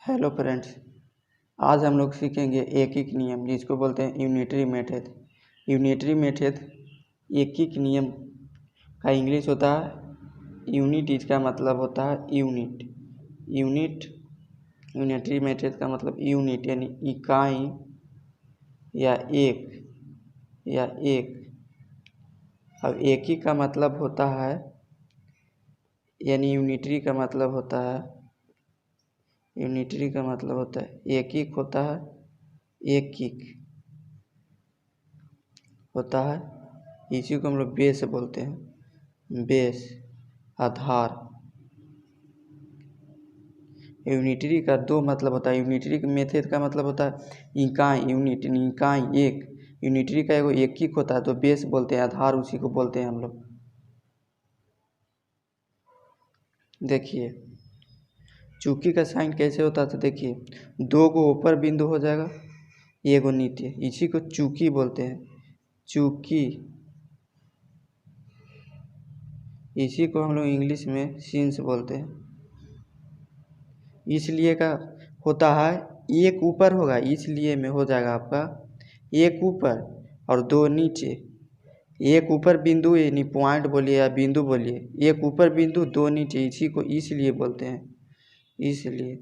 Hello friends, आज हम लोग सीखेंगे एकीक नियम जिसको बोलते हैं यूनिटरी मेथड। यूनिटरी मेथड एकीक नियम का इंग्लिश होता है यूनिट। इसका मतलब होता है यूनिट। यूनिटरी मेथड का मतलब यूनिट यानी इकाई या एक। अब एकीक का मतलब होता है यानी यूनिटरी का मतलब होता है एकीक होता है इसी को हम लोग बेस बोलते हैं। बेस आधार। यूनिटरी का दो मतलब होता है। यूनिटरी मेथड का मतलब होता है इकाई, यूनिट इकाई एक। यूनिटरी का एगो एकीक होता है तो बेस बोलते हैं, आधार उसी को बोलते हैं हम लोग। देखिए चूकी का साइन कैसे होता है तो देखिए, दो गो ऊपर बिंदु हो जाएगा, एगो नीचे, इसी को चूकी बोलते हैं। चूकी, इसी को हम लोग इंग्लिश में सीन्स बोलते हैं। इसलिए का होता है एक ऊपर होगा, इसलिए में हो जाएगा आपका एक ऊपर और दो नीचे। एक ऊपर बिंदु यानी पॉइंट बोलिए या बिंदु बोलिए, एक ऊपर बिंदु दो नीचे, इसी को इसलिए बोलते हैं। इसलिए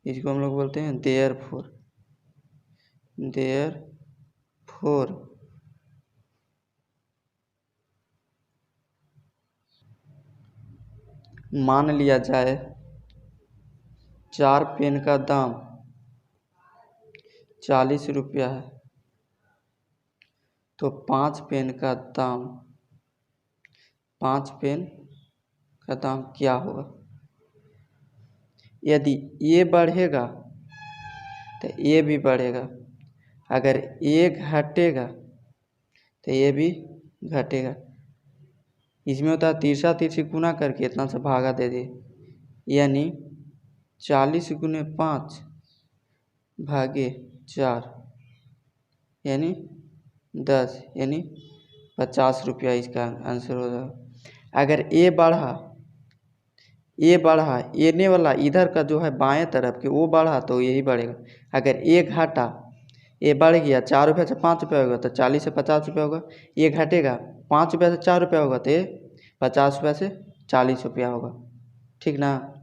इसको हम लोग बोलते हैं देयरफॉर। मान लिया जाए 4 पेन का दाम 40 रुपया है तो 5 पेन का दाम क्या होगा। यदि ये बढ़ेगा तो ये भी बढ़ेगा, अगर ये घटेगा तो ये भी घटेगा। इसमें होता है तिरछा तिरछी गुना करके इतना सा भागा दे दे, यानी 40 गुने 5 भागे 4 यानी 10, यानी 50 रुपया इसका आंसर हो जाएगा। अगर ये बढ़ा एने वाला इधर का जो है बाएं तरफ के वो बढ़ा तो यही बढ़ेगा। अगर ये घटा, ये बढ़ गया 4 रुपये से 5 रुपया होगा तो 40 से 50 रुपया होगा। ये घटेगा 5 रुपया से 4 रुपया होगा तो ये 50 रुपया से 40 रुपया होगा। ठीक ना।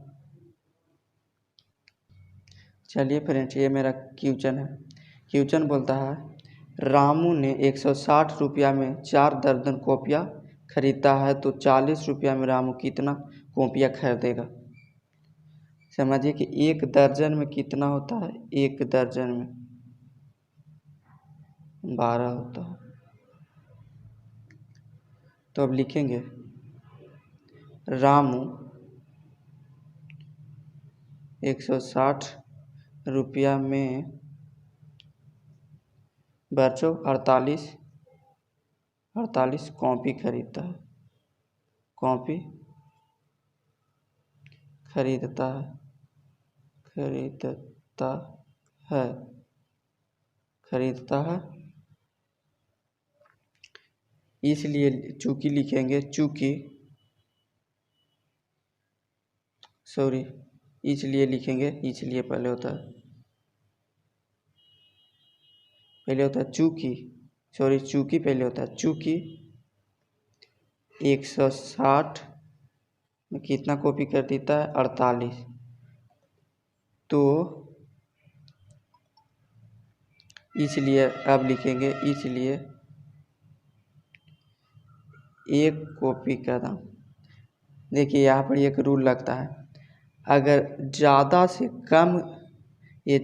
चलिए फ्रेंड्स, ये मेरा क्वेश्चन है। क्वेश्चन बोलता है रामू ने 160 रुपया में 4 दर्जन कॉपियाँ खरीदता है तो 40 रुपया में रामू कितना कॉपियाँ खरीदेगा। समझिए कि एक दर्जन में कितना होता है, एक दर्जन में 12 होता है। तो अब लिखेंगे रामू 160 रुपया में बच्चों 48 कॉपी खरीदता है। इसलिए चूंकि लिखेंगे इसलिए पहले होता है चूंकि पहले होता है। चूंकि 160 में कितना कॉपी कर देता है, 48, तो इसलिए अब लिखेंगे इसलिए एक कॉपी का दाम। देखिए यहाँ पर एक रूल लगता है, अगर ज़्यादा से कम ये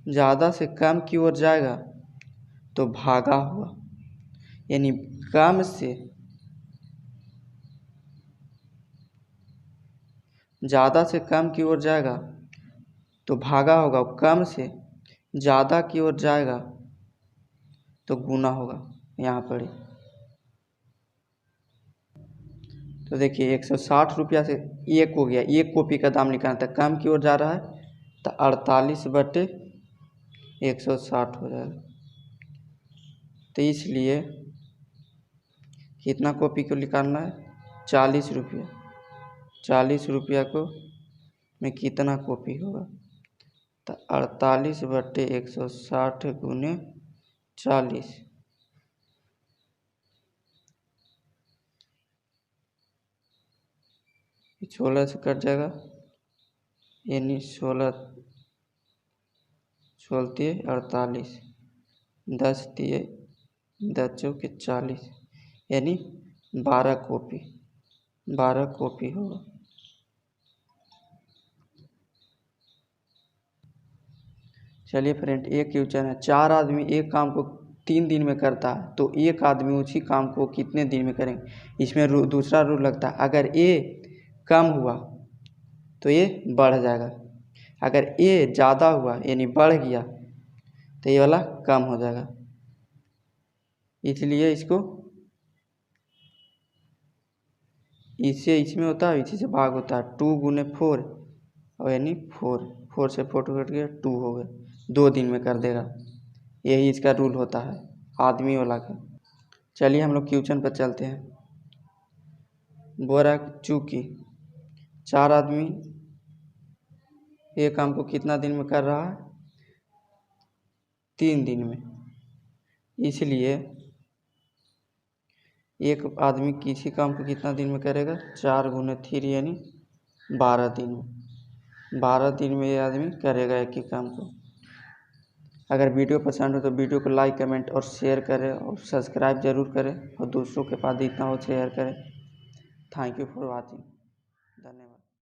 ज़्यादा से कम की ओर जाएगा तो भागा हुआ, यानी कम से ज़्यादा से कम की ओर जाएगा तो भागा होगा, कम से ज़्यादा की ओर जाएगा तो गुना होगा यहाँ पर ही। तो देखिए 160 रुपया से एक हो गया, एक कॉपी का दाम निकालना था, कम की ओर जा रहा है तो 48/160 हो जाएगा। तो इसलिए कितना कॉपी को निकालना है? 40 रुपया। 40 रुपया को में कितना कॉपी होगा? तो 48/160 गुने 40। 16 से कट जाएगा, यानी 16 16 48, 10 दिए 10 चौके 40, यानी 12 कॉपी होगा। चलिए फ्रेंड, एक क्वेश्चन है, 4 आदमी एक काम को 3 दिन में करता है तो एक आदमी उसी काम को कितने दिन में करेंगे? इसमें दूसरा रूल लगता है, अगर ए कम हुआ तो ये बढ़ जाएगा, अगर ए ज़्यादा हुआ यानी बढ़ गया तो ये वाला कम हो जाएगा। इसलिए इसको इससे इसमें होता है, इसी से भाग होता है। 2 गुने 4 और यानी 4 से 4 कट गया, 2 हो गया, 2 दिन में कर देगा। यही इसका रूल होता है आदमी वाला का। चलिए हम लोग क्वेश्चन पर चलते हैं। बोरा चूंकि 4 आदमी एक काम को कितना दिन में कर रहा है? 3 दिन में। इसलिए एक आदमी किसी काम को कितना दिन में करेगा? 4 गुने 3 यानी 12 दिन में। 12 दिन में ये आदमी करेगा एक ही काम को। अगर वीडियो पसंद हो तो वीडियो को लाइक कमेंट और शेयर करें और सब्सक्राइब जरूर करें और दूसरों के पास जितना हो शेयर करें। Thank you for watching. धन्यवाद।